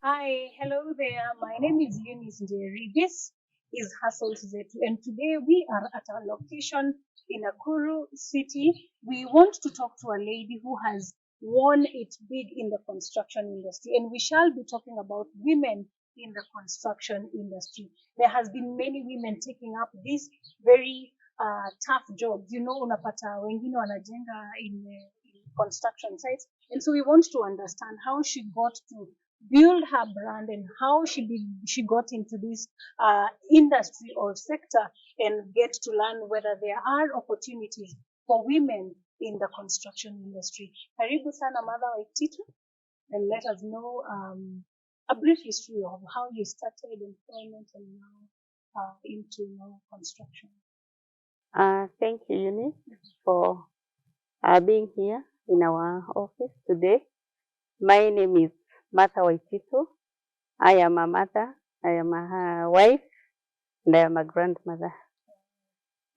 Hi, hello there. My name is Eunice Njeri. This is Hustle's Zetu, and today we are at our location in Nakuru City. We want to talk to a lady who has won it big in the construction industry, and we shall be talking about women in the construction industry. There has been many women taking up this very tough job. Unapata wengine wanajenga in construction sites, and so we want to understand how she got to build her brand and how she got into this industry or sector and get to learn whether there are opportunities for women in the construction industry. Karibu sana Mother Waititu, and let us know a brief history of how you started employment and now into construction. Thank you, Eunice, for being here in our office today. My name is Martha Waititu. I am a mother, I am a wife, and I am a grandmother.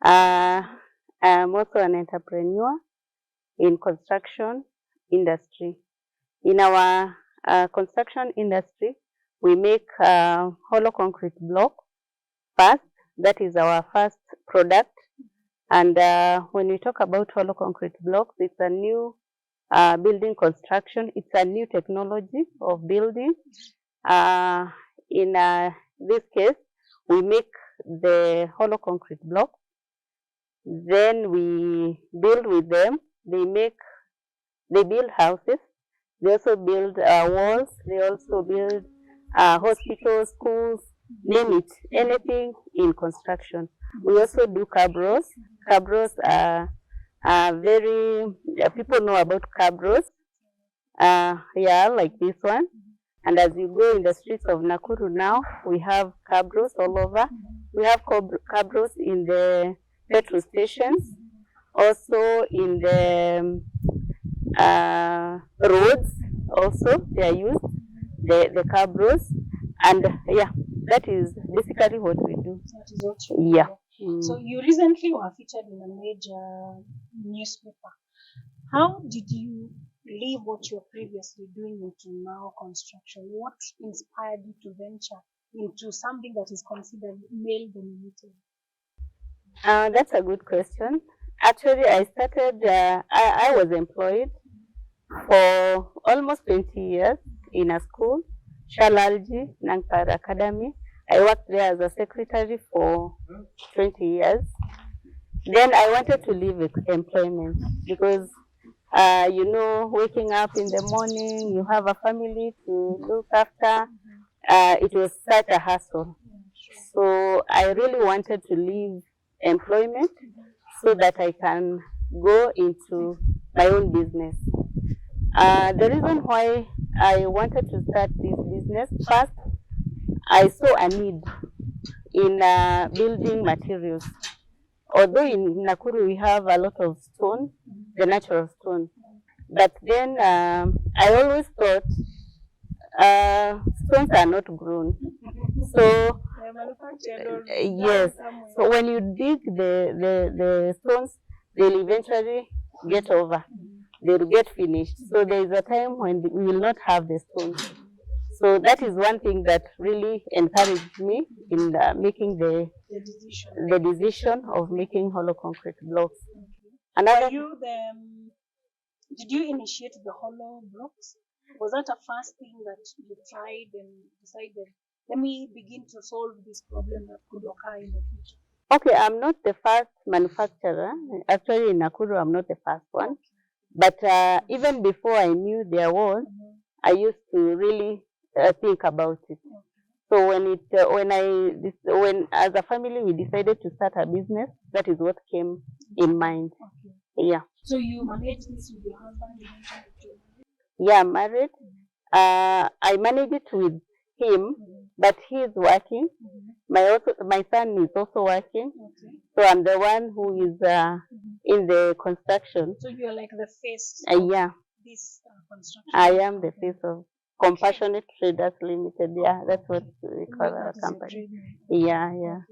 I am also an entrepreneur in construction industry. In our construction industry, we make hollow concrete block first. That is our first product. And when we talk about hollow concrete blocks, it's a new building construction. It's a new technology of building. In this case, we make the hollow concrete blocks. Then we build with them. They build houses. They also build walls. They also build hospitals, schools, name it, anything in construction. We also do cabros. Cabros are very, people know about cabros. Like this one. And as you go in the streets of Nakuru now, we have cabros all over. We have cabros in the petrol stations, also in the roads, also they are used, the cabros. And that is basically what we do. That is what you do. So you recently were featured in a major newspaper. How did you leave what you were previously doing into now construction? What inspired you to venture into something that is considered male dominated? That's a good question. Actually, I started, I was employed for almost 20 years in a school, Shalalji Nangpar Academy. I worked there as a secretary for 20 years. Then I wanted to leave employment because, waking up in the morning, you have a family to look after. It was such a hassle. So I really wanted to leave employment so that I can go into my own business. The reason why I wanted to start this business, first, I saw a need in building materials. Although in Nakuru we have a lot of stone, the natural stone, but then I always thought stones are not grown. So yes, so when you dig the stones, they'll eventually get over. They'll get finished. So there is a time when we will not have the stones. So that is one thing that really encouraged me in making the decision of making hollow concrete blocks. Another. Did you initiate the hollow blocks? Was that a first thing that you tried and decided, let me begin to solve this problem that could occur in the future? Okay, I'm not the first manufacturer. Actually, in Nakuru, I'm not the first one. But even before I knew there was, I used to really think about it. So when as a family we decided to start a business, that is what came in mind. Yeah. So you managed this with your husband? Yeah, I'm married. I manage it with him, but he is working. My son is also working. So I'm the one who is in the construction. So you're like the face of this construction? I am the face of Compassionate Traders Limited. Yeah, that's what we call our company. Yeah.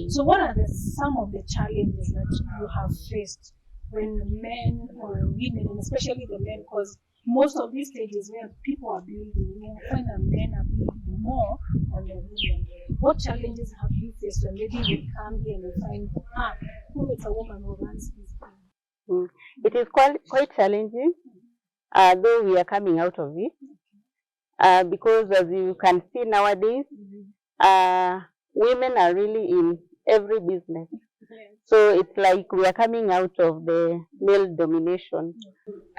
So what are some of the challenges that you have faced when men or women, and especially the men, because most of these stages where people are building, you will find that men are building more than the women. What challenges have you faced when maybe we come here and we find, who is a woman who runs this building? It is quite challenging, though we are coming out of it. Because as you can see nowadays, women are really in every business. So it's like we are coming out of the male domination,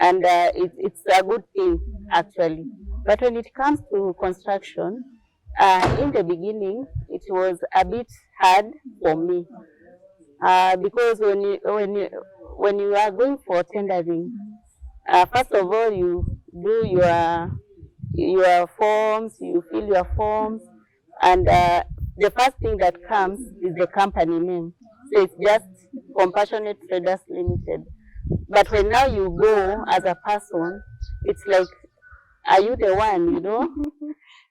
and it's a good thing actually. But when it comes to construction, in the beginning it was a bit hard for me, because when you are going for tendering, first of all you do your forms, you fill your forms, and the first thing that comes is the company name. So it's just Compassionate Traders Limited. But when now you go as a person, it's like, are you the one, you know?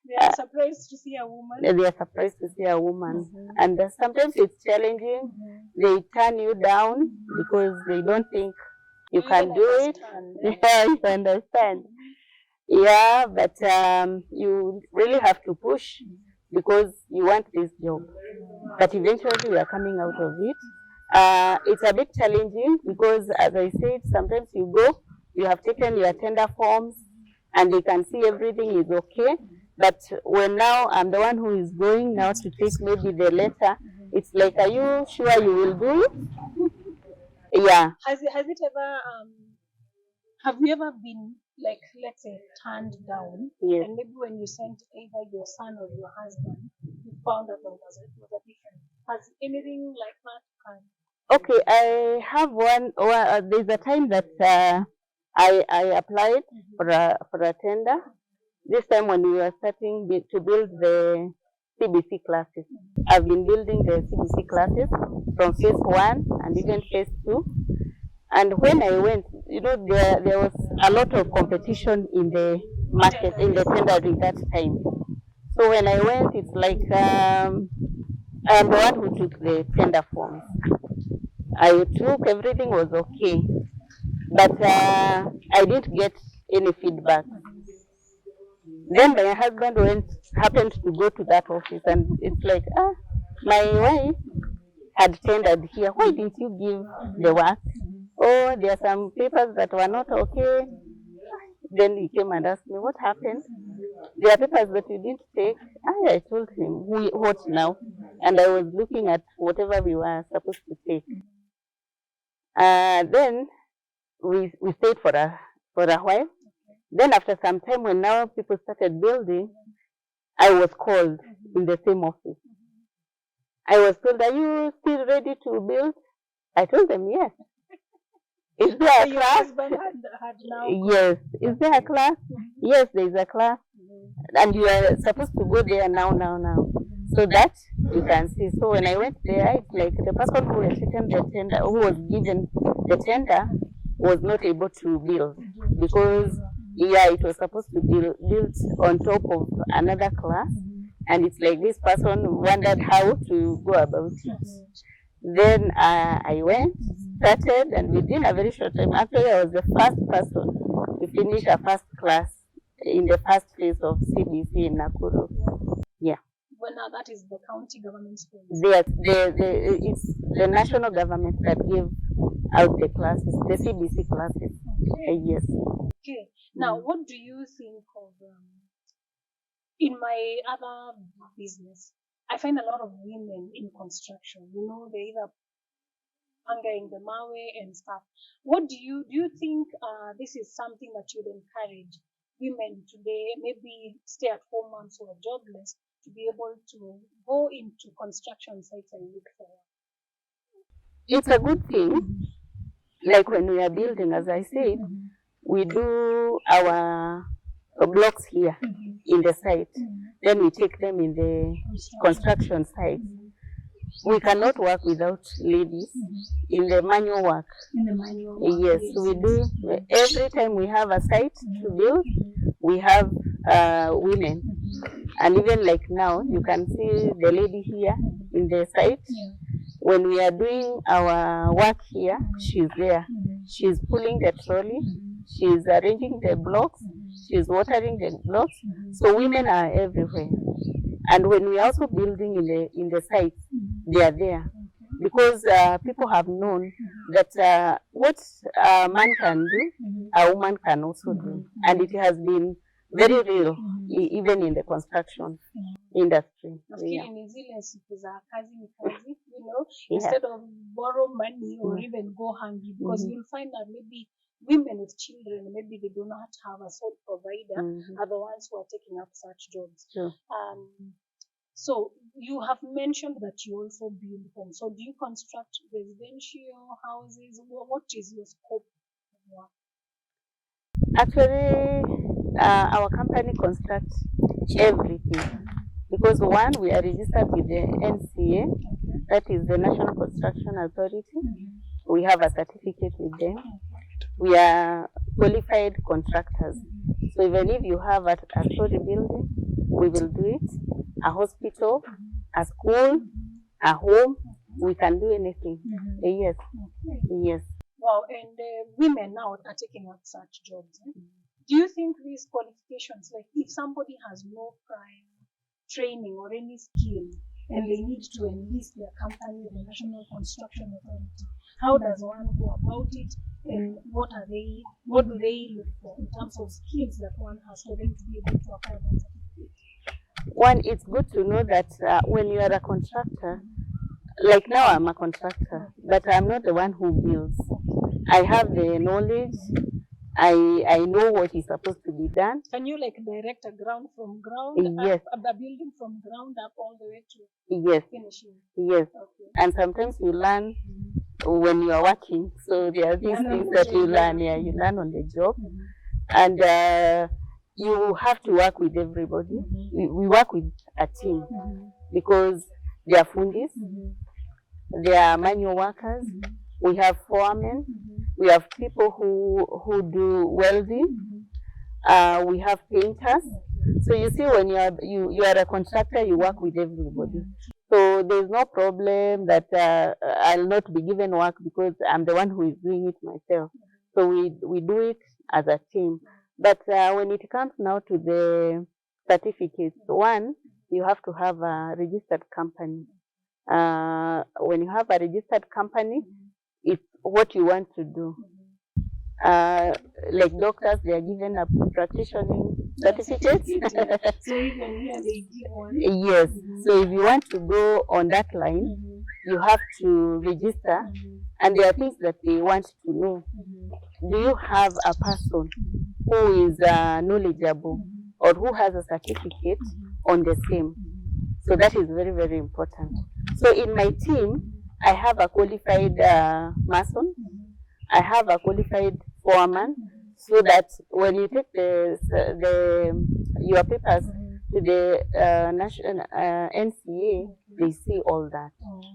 They are surprised to see a woman. They are surprised to see a woman. And sometimes it's challenging. They turn you down because they don't think you can do it. Yeah, you understand. Yeah, but you really have to push because you want this job. But eventually we are coming out of it. It's a bit challenging because, as I said, sometimes you go, you have taken your tender forms and they can see everything is okay. But when now I'm the one who is going now to take maybe the letter, it's like, are you sure you will do it? Yeah. Has it ever, have you ever been, like, let's say, turned down? Yes. And maybe when you sent either your son or your husband, you found that there was a difference. Has anything like that come? Okay, I have one. There's a time that I applied for a tender. This time when we were starting to build the CBC classes. I've been building the CBC classes from phase 1 and even phase 2. And when I went, you know, there was a lot of competition in the market, in the tendering that time. So when I went, it's like I'm the one who took the tender forms. I took, everything was okay. But I didn't get any feedback. Then my husband happened to go to that office, and it's like, my wife had tendered here. Why didn't you give the work? Oh, there are some papers that were not okay. Then he came and asked me, what happened? There are papers that you didn't take. I told him, what now? And I was looking at whatever we were supposed to take. Then we stayed for a while. Then after some time, when now people started building, I was called in the same office. I was told, are you still ready to build? I told them, yes. Is there a Your class? husband had now. Yes. Is there a class? Yes, there is a class. And you are supposed to go there now. So that you can see. So when I went there, it's like the person who had taken the tender, who was given the tender, was not able to build because it was supposed to be built on top of another class, and it's like this person wondered how to go about it. Then I went, started, and within a very short time, actually I was the first person to finish a first class in the first phase of CBC in Nakuru. Yeah. Well, now that is the county government school. It's the national government that gave out the classes, the CBC classes. Okay. Yes. Okay. Now, what do you think of, in my other business, I find a lot of women in construction, you know, they either hanging the mawe and stuff. What do you think this is something that you'd encourage women today, maybe stay at home moms who are jobless, to be able to go into construction sites and look for work? It's a good thing. Like when we are building, as I said, we do our blocks here in the site. Then we take them in the construction site. We cannot work without ladies in the manual work. In the manual work. Yes, we do. Every time we have a site to build, we have women. And even like now, you can see the lady here in the site. When we are doing our work here, she's there. She's pulling the trolley. she's arranging the blocks, she's watering the blocks. So women are everywhere. And when we are also building in the sites, they are there. Because people have known that what a man can do, a woman can also do. And it has been very real, even in the construction industry. Nafikiri ni zile siku za kazi ni kazi, you know, instead of borrow money or even go hungry, because you'll find that maybe women with children, maybe they do not have a sole provider, are the ones who are taking up such jobs. Sure. So you have mentioned that you also build homes. So do you construct residential houses? What is your scope of work? Actually, our company constructs everything. Because one, we are registered with the NCA, that is the National Construction Authority. We have a certificate with them. We are qualified contractors. So even if you have a story building, we will do it. A hospital, a school, a home, we can do anything. Yes. Yes. Wow, and women now are taking up such jobs. Do you think these qualifications, like if somebody has no prior training or any skill and they need to enlist their company with the National Construction Authority, how does one go about it, and what do they look for in terms of skills that one has for them to be able to apply that certificate? One, it's good to know that when you are a contractor, like now I'm a contractor, but I'm not the one who builds. I have the knowledge. I know what is supposed to be done. Can you like direct a ground from ground Yes. up, a building from ground up all the way to Yes. finishing? Yes. Okay. And sometimes you learn when you are working. So there are these things that you learn. Yeah, you learn on the job. And you have to work with everybody. We work with a team because they are fundis, they are manual workers. We have foremen. We have people who do welding. We have painters. So you see, when you are a contractor, you work with everybody. So there's no problem that I'll not be given work because I'm the one who is doing it myself. So we do it as a team. But when it comes now to the certificates, one, you have to have a registered company. When you have a registered company, it's what you want to do. Like doctors, they are given a practicing certificate. So even here they give one. Yes. So if you want to go on that line, you have to register, and there are things that they want to know. Do you have a person who is knowledgeable or who has a certificate on the same? So that is very, very important. So in my team, I have a qualified mason. I have a qualified foreman, so that when you take your papers to the national NCA, they see all that.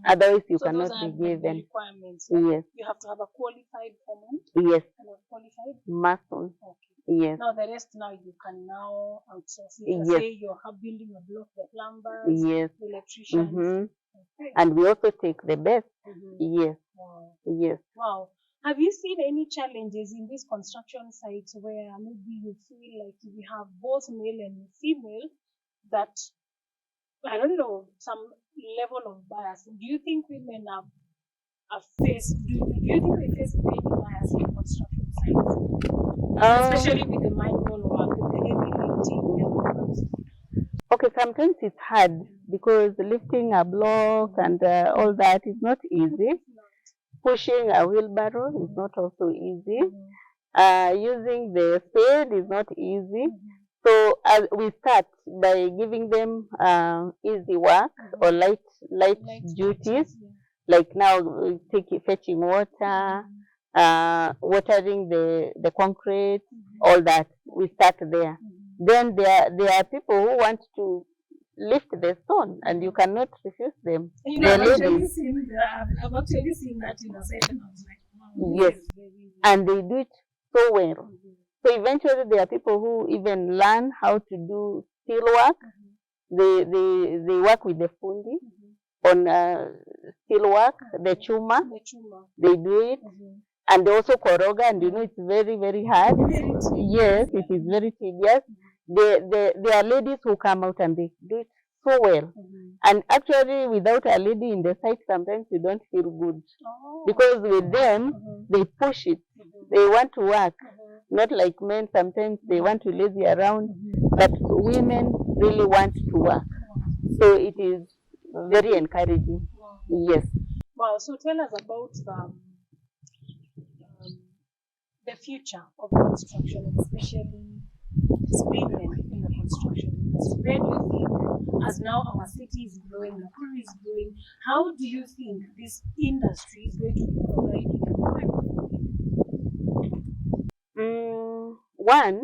Otherwise, you So cannot those are be given. the requirements. Yes. You have to have a qualified foreman Yes. and a qualified Mason. Okay. Yes. Now the rest now you can now outsource it. Yes. Say you're building a block, the plumbers, Yes. the electricians. Okay. And we also take the best. Yes. Wow. Yes. Wow. Have you seen any challenges in these construction sites where maybe you feel like we have both male and female that, I don't know, some level of bias? Do you think women have faced, do you think they face any bias in construction sites? Especially with the manual work, with the heavy lifting and all that. Okay, sometimes it's hard because lifting a block and all that is not easy. Pushing a wheelbarrow is not also easy. Using the spade is not easy. So we start by giving them easy work or light duties. Like now, fetching water, watering the concrete, all that. We start there. Then there are people who want to lift the stone, and you cannot refuse them. You know, I've actually seen that in a session. I was like, wow, yes, and they do it so well. So eventually, there are people who even learn how to do steel work. They work with the fundi on steel work, the chuma. They do it. and also koroga, and you know it's very, very hard. Yes, it is very tedious. There are ladies who come out and they do it so well. And actually, without a lady in the site, sometimes you don't feel good. Because with them, they push it. They want to work. Not like men, sometimes they want to lazy around. But women really want to work. So it is very encouraging. Yes. Wow, so tell us about the future of construction, especially women in the construction industry. Where do you think, as now our city is growing, Nakuru is growing, how do you think this industry is going to be providing employment? One,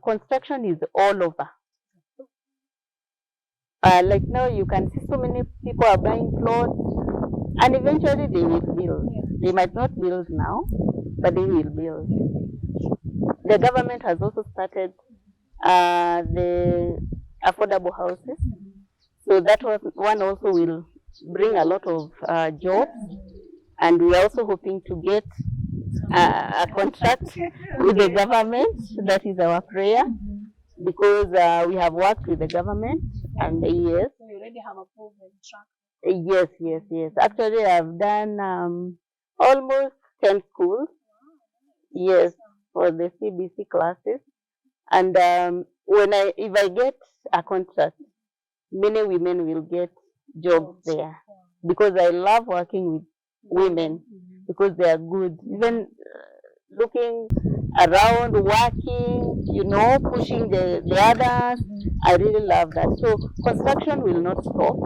construction is all over. Like now, you can see so many people are buying plots, and eventually they will build. They might not build now, but they will build. The government has also started the affordable houses, so that one also will bring a lot of jobs, and we are also hoping to get a contract with the government. That is our prayer, because we have worked with the government, and yes. So you already have a proven track. Yes. Actually, I've done almost 10 schools. Yes, for the CBC classes. And if I get a contract, many women will get jobs there, because I love working with women, because they are good. Even looking around, working, you know, pushing the others. I really love that. So construction will not stop,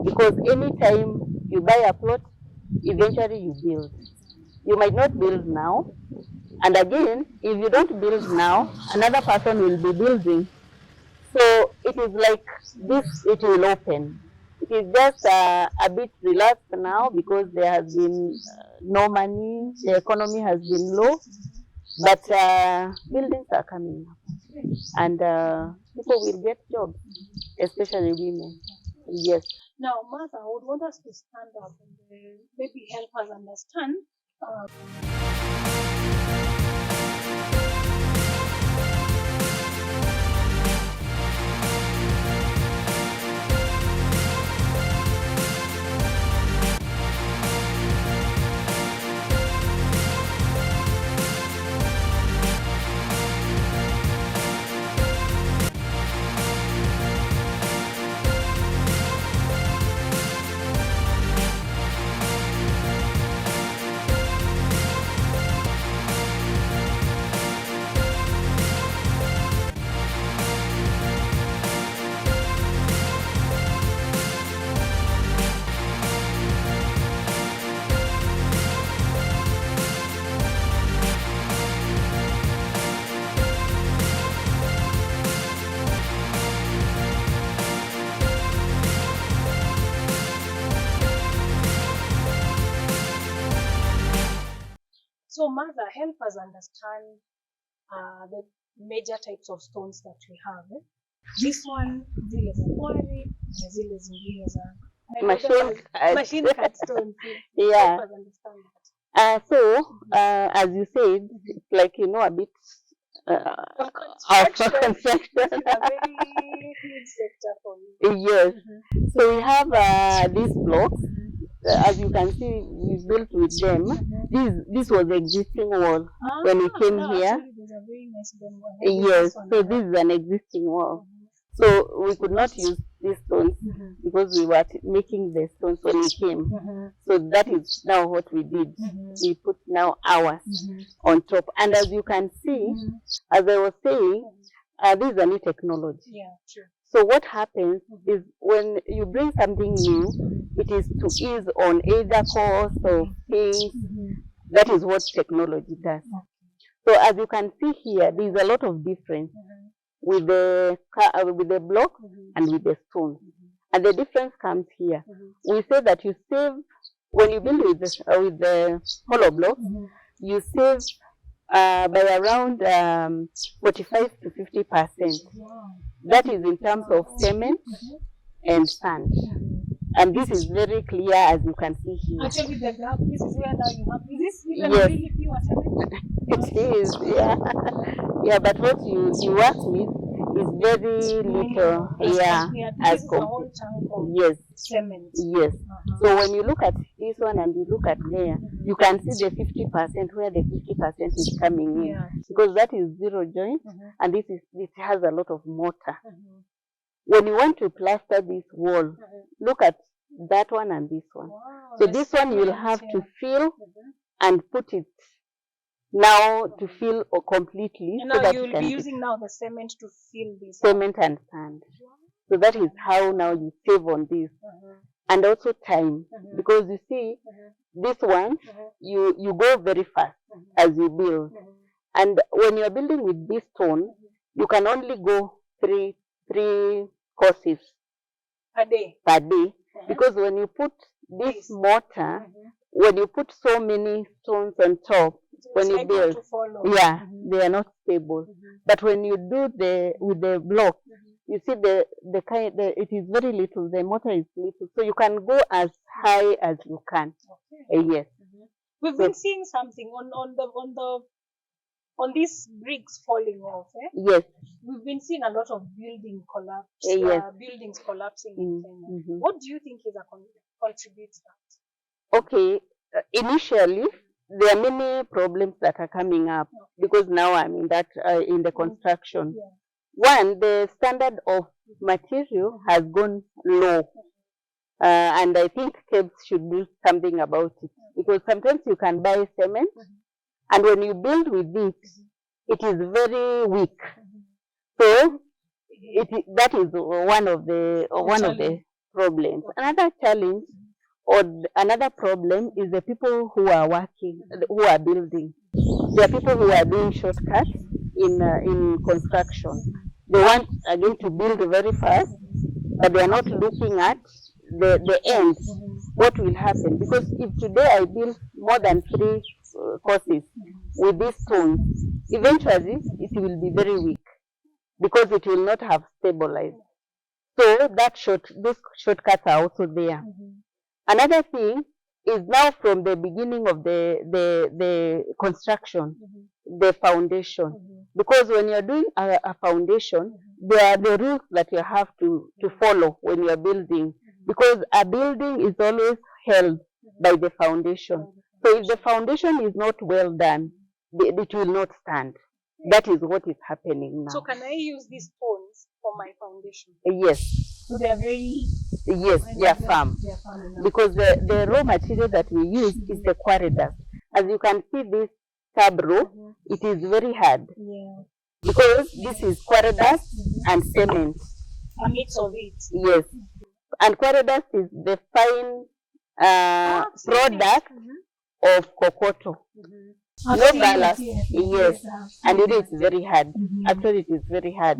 because anytime you buy a plot, eventually you build. You might not build now, and again, if you don't build now, another person will be building. So it is like this, it will open. It is just a bit relaxed now, because there has been no money, the economy has been low, but buildings are coming up, and people will get jobs, especially women. Yes. Now, Martha, I would want us to stand up and maybe help us understand. So, Martha, help us understand the major types of stones that we have. This one, zile za quarry, na zile zingine za machine cut stones. Yeah. Help us understand that. As you said, it's like, you know, a bit of construction. It's a very huge sector for me. Yes. So we have these blocks. As you can see, we built with them. This was the existing wall when we came here. There's a very nice demo. Yes. So this is an existing wall. So we could not use these stones because we were making the stones when we came. So that is now what we did. We put now ours on top. And as you can see, as I was saying, this is a new technology. Yeah, true. So what happens is when you bring something new, it is to ease on either cost or things. That is what technology does. So as you can see here, there is a lot of difference with the block and with the stone. And the difference comes here. We say that you save, when you build with the hollow block, you save by around 45 to 50%. That is in terms of cement and sand. And this is very clear, as you can see here. Actually, the gap, this is where now you have, is this even Yes. really pure cement? It is, yeah. Yeah, but what you work with is very little, yeah, This is a whole chunk of yes, cement. yes. So when you look at this one and you look at there, you can see the 50% where the 50% is coming in, Yeah. because that is zero joint, and this has a lot of mortar. Mhm. When you want to plaster this wall, look at that one and this one. Wow, So the this one you'll cement, have to yeah. fill and put it now to fill completely, And so now that you'll you be can using now the cement to fill this. cement and sand. So that is how now you save on this, and also time, because you see this one you go very fast as you build, and when you are building with this stone, you can only go three courses A day. per day, because when you put this mortar, when you put so many stones on top, when you build, yeah, they are not stable. But when you do with the block, you see it is very little. The mortar is little, so you can go as high as you can. Yes. We've been seeing something on these bricks falling off. Yes. We've been seeing a lot of buildings collapsing in Kenya. What do you think is contributes that? Okay, initially there are many problems that are coming up, because now I'm in the construction. One, the standard of material has gone low, and I think KEBS should do something about it, because sometimes you can buy cement, and when you build with it is very weak. So that is one of the problems. Another challenge or another problem is the people who are working, who are building. There are people who are doing shortcuts in construction. They want again to build very fast, but they are not looking at the end. What will happen? Because if today I build more than 3 courses with these stones, eventually it will be very weak, because it will not have stabilized. So these shortcuts are also there. Another thing is, now from the beginning of the construction, the foundation. Because when you're doing a foundation, there are the rules that you have to follow when you're building. Because a building is always held by the foundation. So if the foundation is not well done, it will not stand. That is what is happening now. So can I use these stones for my foundation? Yes. So they are very... Yes, they are firm. Because the raw material that we use is the quarry dust. As you can see, this tab row, it is very hard. Yeah. Because this is quarry dust and cement. A mix of it. Yes. And quarry dust is the fine product of kokoto. No ballast, yes, and it is very hard. Actually, it is very hard.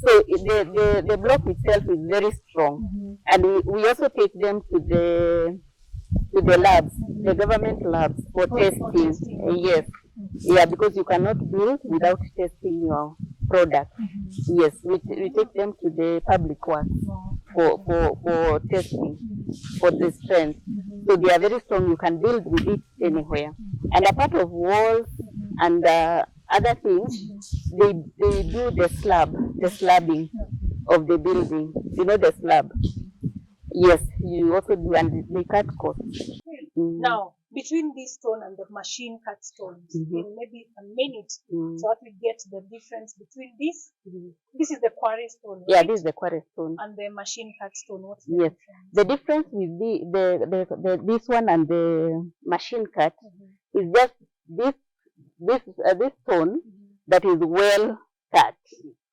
So the block itself is very strong, and we also take them to the labs, the government labs, for testing. Yes, yeah, because you cannot build without testing your product. Yes, we take them to the public works for testing for the strength. So they are very strong. You can build with it anywhere. And a part of walls and other things, they do the slabbing of the building. You know the slab. Yes, you also do, and they cut costs. Now, between this stone and the machine cut stones, in maybe a minute, so that we get the difference between this. This is the quarry stone, right? Yeah, this is the quarry stone. And the machine cut stone. What's the yes, difference? the difference with this one and the machine cut is just this stone that is well cut.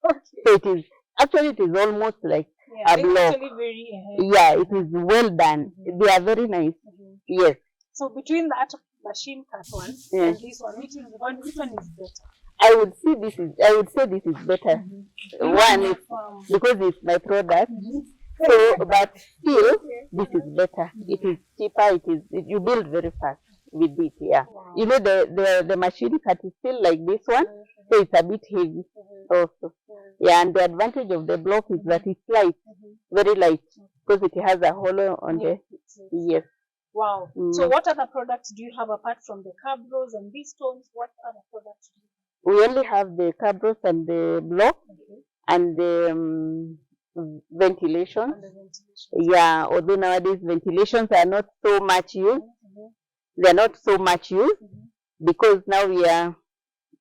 Okay. So it is almost like a block. Yeah, it is well done. They are very nice. Yes. So between that machine cut one and this one, which one is better? I would say this is better. One is because it's my product. So, but still, this is better. It is cheaper. You build very fast with it. Yeah. Wow. You know the machine cut is still like this one, so it's a bit heavy also. Yeah, and the advantage of the block is that it's light, very light. because it has a hollow on the, yes. Wow. So what other products do you have apart from the cabros and these stones? What other products do you have? We only have the cabros and the block and the ventilation. And the ventilation. Yeah, although nowadays ventilations are not so much used. They are not so much used because now we are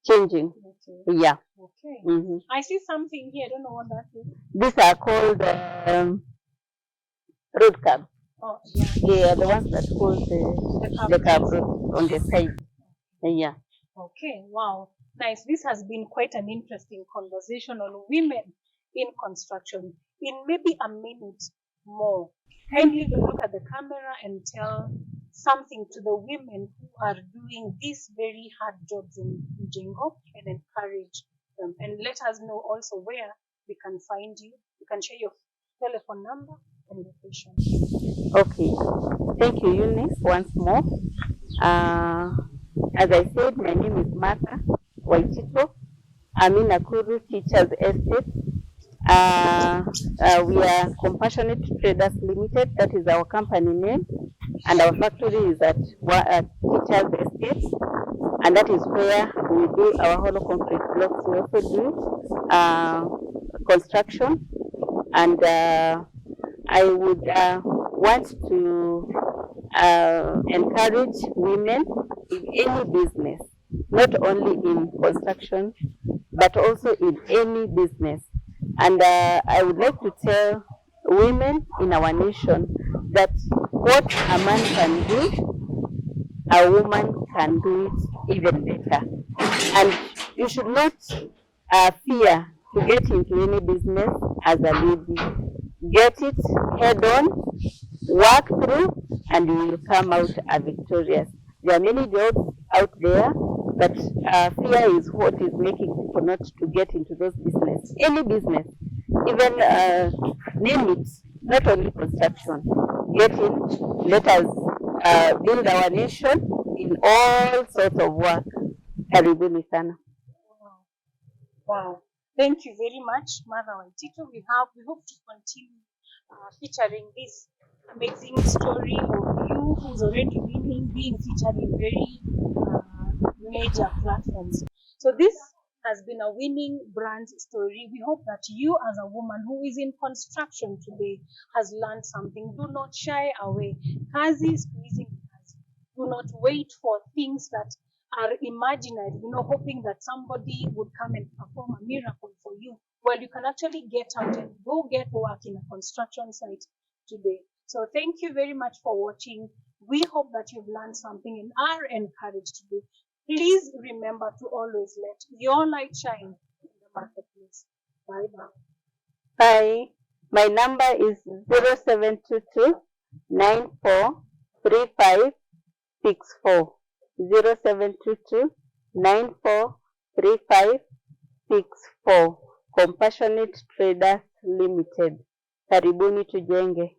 changing. Yeah. Okay. I see something here. I don't know what that is. These are called road cabs. Oh, yeah. They are the ones that hold the cabros on the side. Yeah. Okay. Wow. Nice. This has been quite an interesting conversation on women in construction. In maybe a minute more, kindly look at the camera and tell something to the women who are doing these very hard jobs in mjengo and encourage them. And let us know also where we can find you. You can share your telephone number and location. Okay. Thank you, Eunice, once more. As I said, my name is Martha Waititu. I'm in Nakuru Teachers Estate. We are Compassionate Traders Limited. That is our company name. And our factory is at Teachers Estate. And that is where we do our hollow concrete blocks. We also do construction. And I would want to encourage women in any business, not only in construction, but also in any business. And I would like to tell women in our nation that what a man can do, a woman can do it even better. And you should not fear to get into any business as a lady. Get it head on, work through, and you will come out victorious. There are many jobs out there, but fear is what is making people not to get into those business. Any business, even name it, not only construction. Get in, let us build our nation in all sorts of work. Karibuni sana. Wow. Thank you very much, Mother Waititu. We hope to continue featuring this amazing story of you who's already being featured in very major platforms. So this has been a winning brand story. We hope that you as a woman who is in construction today has learned something. Do not shy away. Kazi is squeezing kazi. Do not wait for things that are imaginary, hoping that somebody would come and perform a miracle for you. Well, you can actually get out and go get work in a construction site today. So thank you very much for watching. We hope that you've learned something and are encouraged today. Please remember to always let your light shine in the marketplace. Bye-bye. Bye. My number is 0722 943564. 0722 943564. Compassionate Traders Limited. Karibuni tujenge.